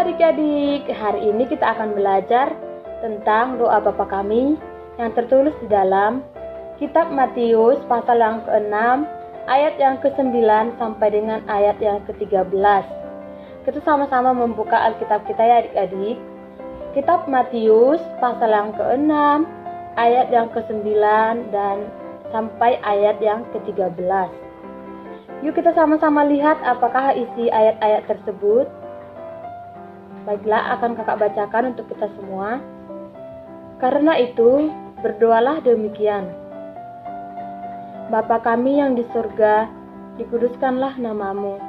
adik-adik, hari ini kita akan belajar tentang doa Bapa Kami yang tertulis di dalam Kitab Matius pasal yang ke-6, ayat yang ke-9 sampai dengan ayat yang ke-13. Kita sama-sama membuka Alkitab kita ya adik-adik. Kitab Matius pasal yang ke-6, ayat yang ke-9 dan sampai ayat yang ke-13. Yuk kita sama-sama lihat apakah isi ayat-ayat tersebut. Baiklah, akan kakak bacakan untuk kita semua. Karena itu, berdoalah demikian. Bapa kami yang di surga, dikuduskanlah namamu.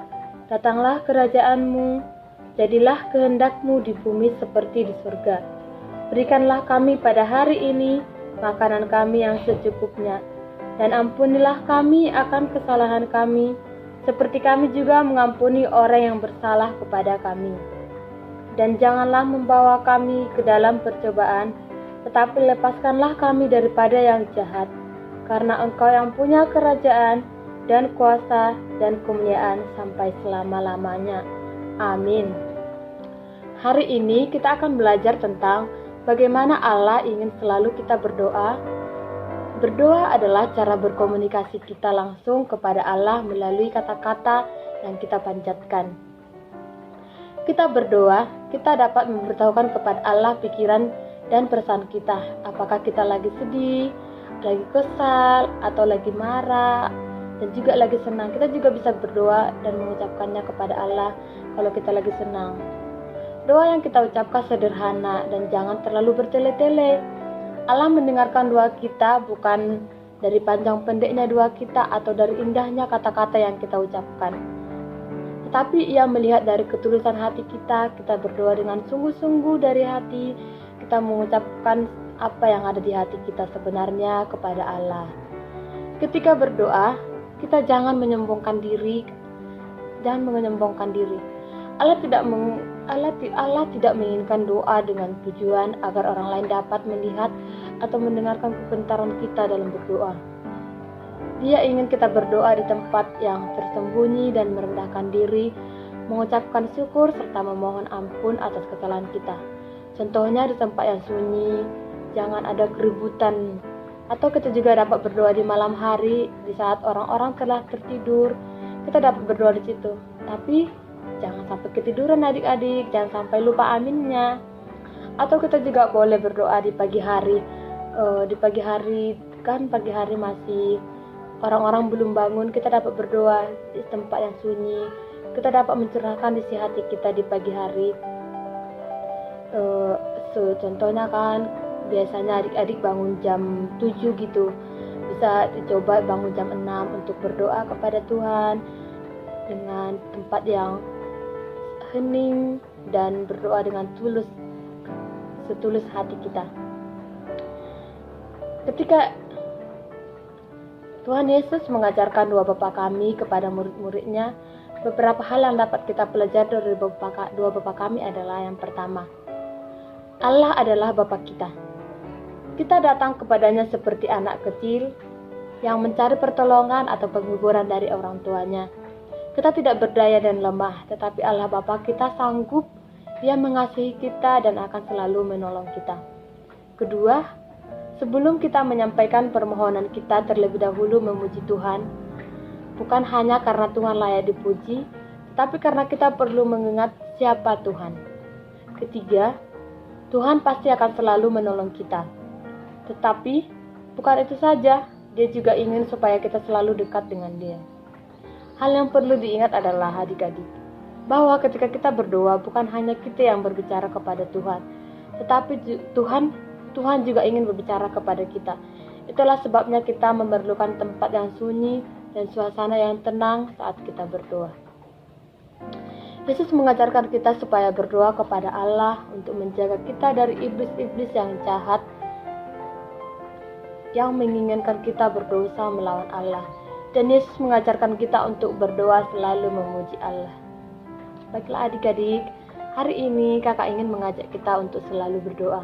Datanglah kerajaanmu, jadilah kehendakmu di bumi seperti di surga. Berikanlah kami pada hari ini makanan kami yang secukupnya. Dan ampunilah kami akan kesalahan kami, seperti kami juga mengampuni orang yang bersalah kepada kami. Dan janganlah membawa kami ke dalam percobaan, tetapi lepaskanlah kami daripada yang jahat. Karena Engkau yang punya kerajaan dan kuasa dan kemuliaan sampai selama-lamanya. Amin. Hari ini kita akan belajar tentang bagaimana Allah ingin selalu kita berdoa. Berdoa adalah cara berkomunikasi kita langsung kepada Allah melalui kata-kata yang kita panjatkan. Kita berdoa, kita dapat memberitahukan kepada Allah pikiran dan perasaan kita. Apakah kita lagi sedih, lagi kesal, atau lagi marah, dan juga lagi senang. Kita juga bisa berdoa dan mengucapkannya kepada Allah kalau kita lagi senang. Doa yang kita ucapkan sederhana dan jangan terlalu bertele-tele. Allah mendengarkan doa kita bukan dari panjang pendeknya doa kita atau dari indahnya kata-kata yang kita ucapkan. Tetapi Ia melihat dari ketulusan hati kita berdoa dengan sungguh-sungguh dari hati, kita mengucapkan apa yang ada di hati kita sebenarnya kepada Allah. Ketika berdoa, kita jangan menyombongkan diri dan menyombongkan diri. Allah tidak menginginkan doa dengan tujuan agar orang lain dapat melihat atau mendengarkan kegentaran kita dalam berdoa. Dia ingin kita berdoa di tempat yang tersembunyi dan merendahkan diri, mengucapkan syukur serta memohon ampun atas kesalahan kita. Contohnya di tempat yang sunyi, jangan ada keributan. Atau kita juga dapat berdoa di malam hari, di saat orang-orang telah tertidur, kita dapat berdoa di situ. Tapi jangan sampai ketiduran adik-adik, jangan sampai lupa aminnya. Atau kita juga boleh berdoa di pagi hari. Di pagi hari masih orang-orang belum bangun, kita dapat berdoa di tempat yang sunyi. Kita dapat mencurahkan isi hati kita di pagi hari. Contohnya kan, biasanya adik-adik bangun jam 7 gitu. Bisa dicoba bangun jam 6 untuk berdoa kepada Tuhan dengan tempat yang hening dan berdoa dengan setulus hati kita. Ketika Tuhan Yesus mengajarkan doa Bapa Kami kepada murid-muridnya, beberapa hal yang dapat kita pelajari dari doa Bapa Kami adalah yang pertama, Allah adalah Bapa kita. Kita datang kepadanya seperti anak kecil yang mencari pertolongan atau penghiburan dari orang tuanya. Kita tidak berdaya dan lemah, tetapi Allah Bapa kita sanggup. Dia mengasihi kita dan akan selalu menolong kita. Kedua, sebelum kita menyampaikan permohonan kita terlebih dahulu memuji Tuhan, bukan hanya karena Tuhan layak dipuji, tetapi karena kita perlu mengingat siapa Tuhan. Ketiga, Tuhan pasti akan selalu menolong kita. Tetapi, bukan itu saja, Dia juga ingin supaya kita selalu dekat dengan Dia. Hal yang perlu diingat adalah adik-adik, bahwa ketika kita berdoa bukan hanya kita yang berbicara kepada Tuhan, tetapi Tuhan juga ingin berbicara kepada kita. Itulah sebabnya kita memerlukan tempat yang sunyi dan suasana yang tenang saat kita berdoa. Yesus mengajarkan kita supaya berdoa kepada Allah untuk menjaga kita dari iblis-iblis yang jahat yang menginginkan kita berdosa melawan Allah. Dan Yesus mengajarkan kita untuk berdoa selalu memuji Allah. Baiklah adik-adik, hari ini kakak ingin mengajak kita untuk selalu berdoa.